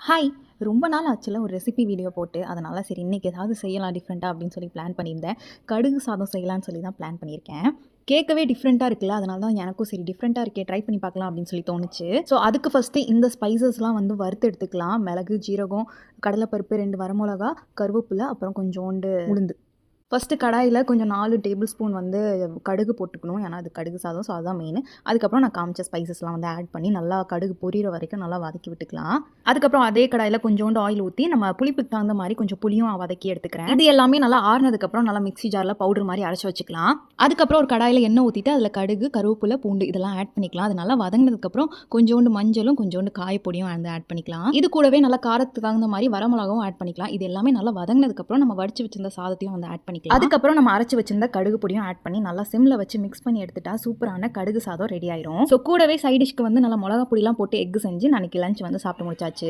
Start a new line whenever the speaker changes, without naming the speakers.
Hi! ரொம்ப நாள் ஆச்சுல ஒரு ரெசிபி வீடியோ போட்டு. அதனால சரி இன்னைக்கு ஏதாவது செய்யலாம் டிஃப்ரெண்ட்டா அப்படின்னு சொல்லி பிளான் பண்ணியிருந்தேன். கடுகு சாதம் செய்யலான்னு சொல்லி தான் பிளான் பண்ணியிருக்கேன். கேட்கவே டிஃப்ரெண்ட்டா இருக்குல்ல. அதனால தான் எனக்கும் சரி டிஃப்ரெண்ட்டா இருக்கே ட்ரை பண்ணி பார்க்கலாம் அப்படின்னு சொல்லி தோணுச்சு. ஸோ அதுக்கு ஃபர்ஸ்ட்டு இந்த ஸ்பைசஸ்லாம் வந்து வறுத்து எடுத்துக்கலாம். மிளகு, ஜீரகம், கடலைப்பருப்பு, 2 வரமிளகா, கருவேப்பிலை, அப்புறம் கொஞ்சோண்டு உளுந்து. ஃபர்ஸ்ட்டு கடாயில கொஞ்சம் 4 டேபிள் ஸ்பூன் வந்து கடுகு போட்டுக்கணும். ஏன்னா அது கடுகு சாதம். ஸோ அதுதான் மெயினு. அதுக்கப்புறம் நான் காமிச்ச ஸ்பைசஸ்லாம் வந்து ஆட் பண்ணி நல்லா கடுகு பொரியிற வரைக்கும் நல்லா வதக்கி விட்டுக்கலாம். அதுக்கப்புறம் அதே கடாயில கொஞ்சோண்டு ஆயில் ஊத்தி நம்ம புளிப்புக்கு தகுந்த மாரி கொஞ்சம் புளியும் வதக்கி எடுத்துக்கிறேன். இது எல்லாமே நல்லா ஆறுனதுக்கப்புறம் நல்லா மிக்ஸி ஜார்ல பவுடர் மாரி அரைச்சு வச்சுக்கலாம். அதுக்கப்புறம் ஒரு கடாயில எண்ணெய் ஊத்திட்டு அதில கடுகு, கருவேப்பிலை, பூண்டு இதெல்லாம் ஆட் பண்ணிக்கலாம். அது நல்லா வதங்கினதுக்கப்புறம் கொஞ்சோண்டு மஞ்சளும், கொஞ்சோண்டு காயப்பொடியும் வந்து ஆட் பண்ணிக்கலாம். இது கூடவே நல்லா காரத்துக்கு தகுந்த மாரி வரமிளகாவும் ஆட் பண்ணிக்கலாம். இது எல்லாமே நல்லா வதங்கினதுக்கப்புறம் நம்ம வடிச்சு வச்சிருந்த சாதத்தையும் வந்து ஆட் பண்ணிக்கலாம். அதுக்கப்புறம் நம்ம அரைச்சு வச்சிருந்த கடுகு பொடியும் ஆட் பண்ணி நல்லா சிம்ல வச்சு மிக்ஸ் பண்ணி எடுத்துட்டா சூப்பரான கடுகு சாதம் ரெடி ஆயிரும். ஸோ கூடவே சைட் டிஷ்க்கு வந்து நல்லா மிளகா பொடிலாம் போட்டு எக் செஞ்சு நான் இன்னைக்கு லஞ்ச் வந்து சாப்பிட்டு முடிச்சாச்சு.